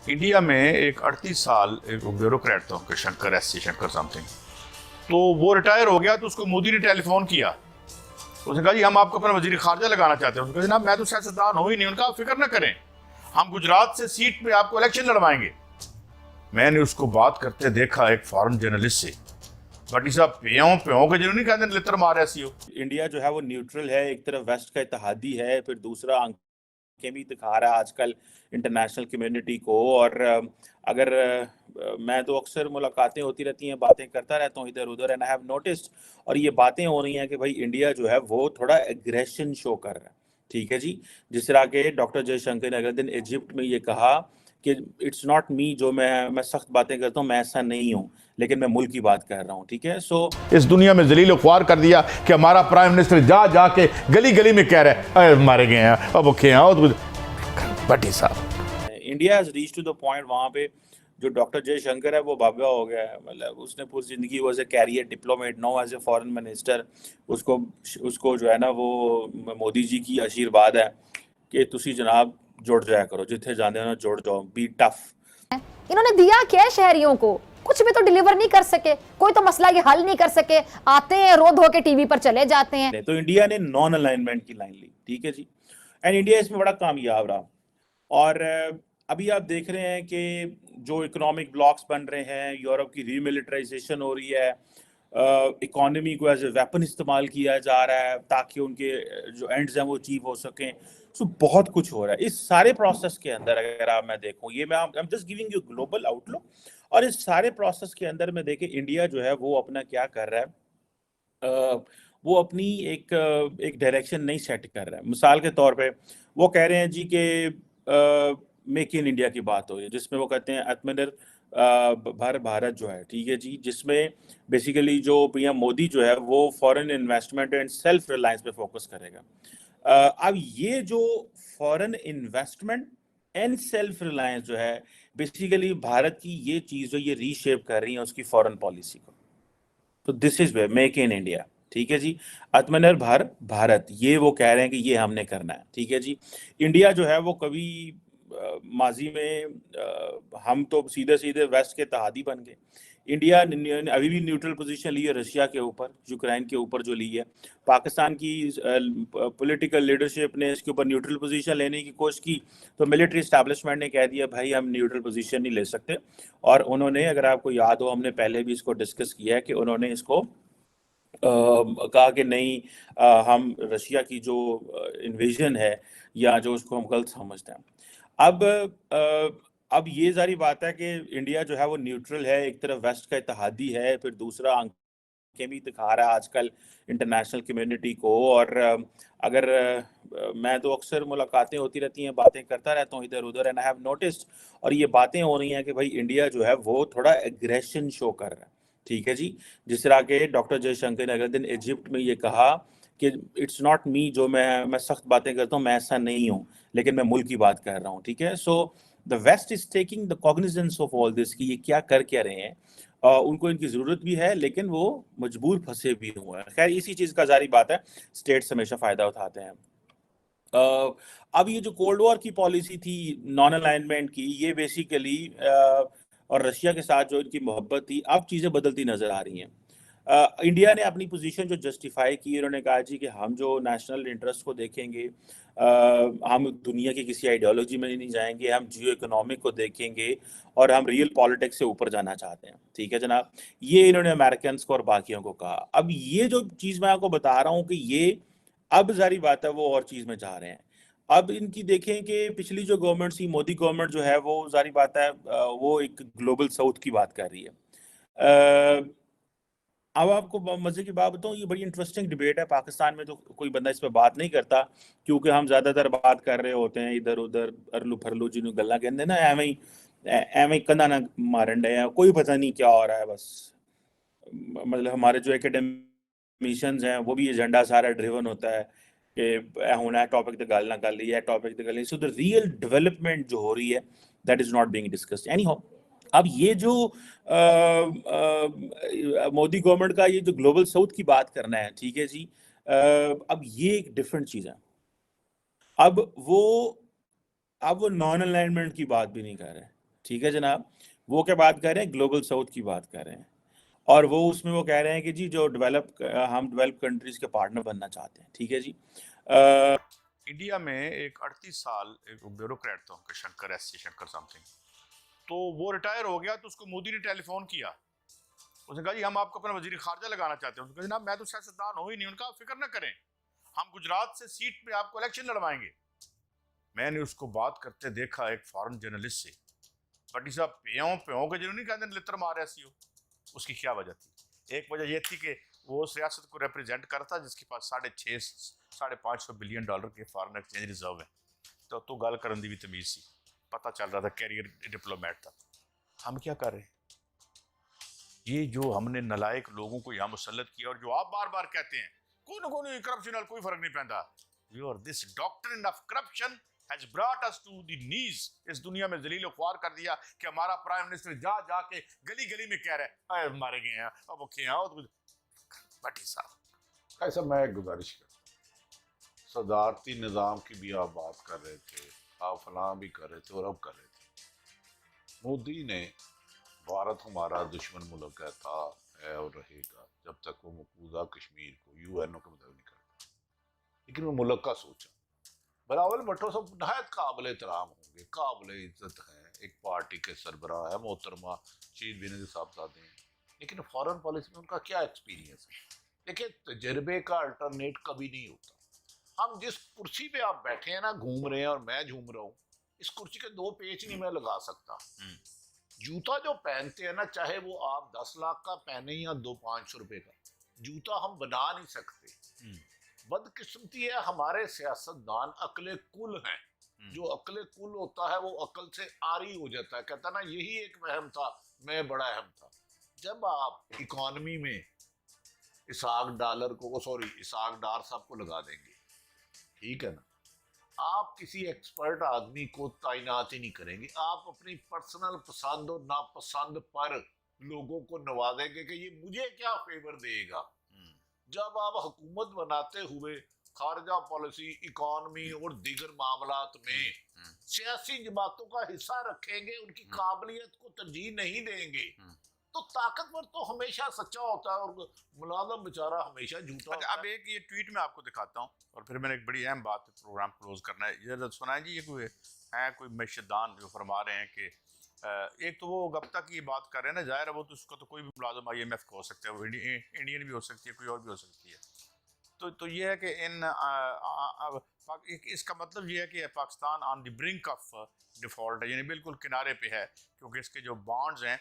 India में एक 38 साल एक ब्यूरोक्रेट था उनके, Shankar, S C Shankar something. तो वो रिटायर हो गया तो उसको मोदी ने टेलीफोन किया। तो उसने कहा जी हम आपको अपना वजीर खारजा लगाना चाहते हैं। उसने कहा जनाब मैं तो सियासतदान हो ही नहीं। उनका फिक्र ना करें, हम गुजरात से सीट पे आपको इलेक्शन लड़वाएंगे। मैंने उसको बात करते देखा एक फॉरेन जर्नलिस्ट से, बट साहब प्यों प्यों के जिन्होंने कहते लित्र मारे सी हो। इंडिया जो है वो न्यूट्रल है, एक तरफ वेस्ट का इत्तेहादी है, फिर दूसरा आंखें भी दिखा रहा है आजकल इंटरनेशनल कम्युनिटी को। और अगर मैं तो अक्सर मुलाकातें होती रहती हैं, बातें करता रहता हूँ इधर उधर, एंड आई हैव नोटिस्ड, और ये बातें हो रही हैं कि भाई इंडिया जो है वो थोड़ा एग्रेशन शो कर रहा है। ठीक है जी। जिस तरह के डॉक्टर जयशंकर ने अगले दिन इजिप्ट में ये कहा कि इट्स नॉट मी, जो मैं सख्त बातें करता हूँ, मैं ऐसा नहीं हूँ, लेकिन मैं मुल्क की बात कर रहा हूँ। ठीक है। सो इस दुनिया में जलील ख्वार कर दिया कि हमारा प्राइम मिनिस्टर जा जाके गली गली में कह रहा है अरे मारे गए हैं, अब भूखे हैं और बटी साहब। India has reach to the point, वहां पे जो डॉक्टर जयशंकर है वो बाबा हो गया है। मतलब उसने पूरी जिंदगी वो as a career diplomat, no as a foreign minister. उसको उसको जो है ना वो मोदी जी की आशीर्वाद है कि तुसी जनाब जुड़ जाया करो, जिथे जाने हो ना जुड़ जाओ, बी टफ। इन्होंने दिया क्या है शहरियों को? कुछ भी तो डिलीवर नहीं कर सके, कोई तो मसला ये हल नहीं कर सके। आते हैं रो धो के टीवी पर चले जाते हैं। तो इंडिया ने नॉन अलाइनमेंट की लाइन ली। ठीक है जी। एंड इंडिया इसमें बड़ा कामयाब रहा। और अभी आप देख रहे हैं कि जो इकोनॉमिक ब्लॉक्स बन रहे हैं, यूरोप की रीमिलिटराइजेशन हो रही है, इकोनॉमी को एज ए वेपन इस्तेमाल किया जा रहा है ताकि उनके जो एंड्स हैं वो अचीव हो सकें। सो बहुत कुछ हो रहा है इस सारे प्रोसेस के अंदर। अगर आप मैं देखूं, ये मैं I am just giving you global outlook. और इस सारे प्रोसेस के अंदर में देखें इंडिया जो है वो अपना क्या कर रहा है, वो अपनी एक डायरेक्शन नहीं सेट कर रहा है। मिसाल के तौर पे वो कह रहे हैं जी कि मेक इन इंडिया की बात हो रही है, जिसमें वो कहते हैं आत्मनिर्भर भारत जो है, ठीक है जी, जिसमें बेसिकली जो पीएम मोदी जो है वो foreign investment and self reliance पे फोकस करेगा। अब ये जो foreign investment and self reliance जो है, बेसिकली भारत की ये चीज जो ये रीशेप कर रही है उसकी फॉरेन पॉलिसी को। तो this is way make in India. ठीक है जी। आत्मनिर्भर भारत, ये वो कह रहे हैं कि ये हमने करना है। ठीक है जी। इंडिया जो है वो कभी माजी में हम तो सीधे सीधे वेस्ट के तहादी बन गए। इंडिया ने अभी भी न्यूट्रल पोजीशन ली है रशिया के ऊपर, यूक्रेन के ऊपर जो ली है। पाकिस्तान की पॉलिटिकल लीडरशिप ने इसके ऊपर न्यूट्रल पोजीशन लेने की कोशिश की, तो मिलिट्री एस्टैब्लिशमेंट ने कह दिया भाई हम न्यूट्रल पोजीशन नहीं ले सकते। और उन्होंने, अगर आपको याद हो, हमने पहले भी इसको डिस्कस किया है कि उन्होंने इसको कहा कि नहीं, हम रशिया की जो इन्वेजन है या जो उसको हम गलत समझते हैं। अब ये जारी बात है कि इंडिया जो है वो न्यूट्रल है, एक तरफ वेस्ट का इत्तेहादी है, फिर दूसरा आंखें भी दिखा रहा है आजकल इंटरनेशनल कम्युनिटी को। और अगर मैं तो अक्सर मुलाकातें होती रहती हैं, बातें करता रहता हूँ इधर उधर, एंड आई हैव नोटिस्ड, और ये बातें हो रही हैं कि भाई इंडिया जो है वो थोड़ा एग्रेशन शो कर रहा है। ठीक है जी। जिस तरह के डॉक्टर जयशंकर ने अगले दिन इजिप्ट में ये कहा कि इट्स नॉट मी, जो मैं सख्त बातें करता हूँ, मैं ऐसा नहीं हूँ, लेकिन मैं मुल्क की बात कर रहा हूँ। ठीक है। So the West is taking the cognizance of all this कि ये क्या कर क्या रहे हैं। उनको इनकी जरूरत भी है, लेकिन वो मजबूर फंसे भी हुए हैं। खैर इसी चीज का जारी बात है, स्टेट्स हमेशा फायदा उठाते हैं। अब ये जो कोल्ड वॉर की पॉलिसी थी नॉन अलाइनमेंट की, ये बेसिकली और रशिया के साथ जो इनकी मोहब्बत थी, अब चीज़ें बदलती नजर आ रही हैं। इंडिया ने अपनी पोजीशन जो जस्टिफाई की, उन्होंने कहा जी कि हम जो नेशनल इंटरेस्ट को देखेंगे, हम दुनिया की किसी आइडियोलॉजी में नहीं जाएंगे, हम जियो इकोनॉमिक को देखेंगे, और हम रियल पॉलिटिक्स से ऊपर जाना चाहते हैं। ठीक है जनाब। ये इन्होंने अमेरिकन को और बाकियों को कहा। अब ये जो चीज़ मैं आपको बता रहा हूँ कि ये अब जारी बात है वो और चीज में जा रहे हैं। अब इनकी देखें कि पिछली जो गवर्नमेंट थी, मोदी गवर्नमेंट जो है वो जारी बात है वो एक ग्लोबल साउथ की बात कर रही है। अब आपको मजे की बात बताऊं, ये बड़ी इंटरेस्टिंग डिबेट है। पाकिस्तान में तो कोई बंदा इस पर बात नहीं करता, क्योंकि हम ज्यादातर बात कर रहे होते हैं इधर उधर अरलू फरलू जिन्होंने गल्ला कहते ना, एवं कंधा ना मारन डे हैं, कोई पता नहीं क्या हो रहा है बस। मतलब हमारे जो एकेडमिशियंस हैं वो भी एजेंडा सारा ड्रिवन होता है कि होना टॉपिक तो गल ना कर ली है, टॉपिक तो गल। सो द रियल डेवलपमेंट जो हो रही है that is not being discussed any how. अब ये जो मोदी गवर्नमेंट का ये जो ग्लोबल साउथ की बात करना है, ठीक है जी, अब ये एक डिफरेंट चीज है। अब वो अब वो नॉन अलाइनमेंट की बात भी नहीं कर रहे। ठीक है जनाब। वो क्या बात कर रहे हैं, ग्लोबल साउथ की बात कर रहे हैं, और वो उसमें वो कह रहे हैं कि जी जो हम डेवलप कंट्रीज के पार्टनर बनना चाहते हैं। ठीक है जी। इंडिया में एक 38 साल एक ब्यूरोक्रेट था उनका, शंकर एस शंकर समथिंग, तो वो रिटायर हो गया तो उसको मोदी ने टेलीफोन किया। उसने कहा जी हम आपको अपना वजीर खारजा लगाना चाहते हैं। उसने कहा जनाब मैं तो सियासतदान हो ही नहीं। उनका फिक्र न करें, हम गुजरात से सीट पे आपको इलेक्शन लड़वाएंगे। मैंने उसको बात करते देखा एक फॉरेन जर्नलिस्ट से, बटी साहब प्यों प्यों के जिन्होंने कहते लित्र मारे सी हो। उसकी क्या वजह थी? एक वजह यह थी कि वो सियासत को रिप्रेजेंट करता जिसके पास $550 बिलियन के फॉरेन एक्सचेंज रिजर्व है। तो गल करने की भी तमीज सी, पता चल रहा था कैरियर डिप्लोमेट था। हम क्या कर रहे हैं? ये जो हमने नलायक लोगों को यहाँ मुसल्लत किया, और जो आप बार बार कहते हैं कोई करप्शन कोई फर्क नहीं पैदा, your this doctrine of corruption has brought us to the knees। इस दुनिया में जलील ख्वार कर दिया कि हमारा प्राइम मिनिस्टर जा जाके गली गली में कह रहा है मारे गए हैं, अब वो क्या हो। भट्टी साहब ऐसा मैं गुजारिश करता, सदारती निज़ाम की भी आप बात कर रहे थे, आप फलां भी कर रहे थे और अब कर रहे थे। मोदी ने भारत हमारा दुश्मन मुल्क है और रहेगा जब तक वो मकबूजा कश्मीर को यूएनओ के मुताबिक नहीं करता, लेकिन वो मुल्क का सोचा। बिलावल भुट्टो सब नहायत काबिल एहतराम होंगे, काबिल इज्जत हैं, एक पार्टी के सरबराह है, मोहतरमा शीर बेनज़ीर साहबजादे हैं, लेकिन फॉरेन पॉलिसी में उनका क्या एक्सपीरियंस है? देखिए तजर्बे का अल्टरनेट कभी नहीं होता। हम जिस कुर्सी पे आप बैठे हैं ना, घूम रहे हैं और मैं झूम रहा हूँ, इस कुर्सी के 2 पेच नहीं मैं लगा सकता। जूता जो पहनते हैं ना, चाहे वो आप 10 लाख का पहने या 200-500 रुपए का, जूता हम बना नहीं सकते। बदकिस्मती है हमारे सियासतदान अकले कुल हैं। जो अकले कुल होता है वो अकल से आरी हो जाता है, कहता ना यही एक वहम था, मैं बड़ा अहम था। जब आप इकॉनमी में इसाक डार साहब को लगा देंगे, ठीक है ना, आप किसी एक्सपर्ट आदमी को तैनात ही नहीं करेंगे, आप अपनी पर्सनल पसंद और नापसंद पर लोगों को नवाजेंगे कि ये मुझे क्या फेवर देगा। जब आप हुकूमत बनाते हुए खारजा पॉलिसी, इकॉनमी और दीगर मामलात में सियासी जमातों का हिस्सा रखेंगे, उनकी काबिलियत को तरजीह नहीं देंगे, तो ताकतवर तो हमेशा सच्चा होता है और मुलाजम बेचारा हमेशा झूठा। अच्छा, अब एक ये ट्वीट में आपको दिखाता हूँ और फिर मैंने एक बड़ी अहम बात प्रोग्राम क्लोज करना है। ये सुनाए जी, ये कोई मैशदान जो फरमा रहे हैं कि एक तो वो गप्ता की बात कर रहे हैं ना, जाहिर है वो तो उसका तो कोई भी मुलाजम IMF का हो सकता है, वो इंडियन भी हो सकती है, कोई और भी हो सकती है। तो ये है कि इसका मतलब ये है कि Pakistan on the brink of default है, यानी बिल्कुल किनारे पे है, क्योंकि इसके जो बॉन्ड्स हैं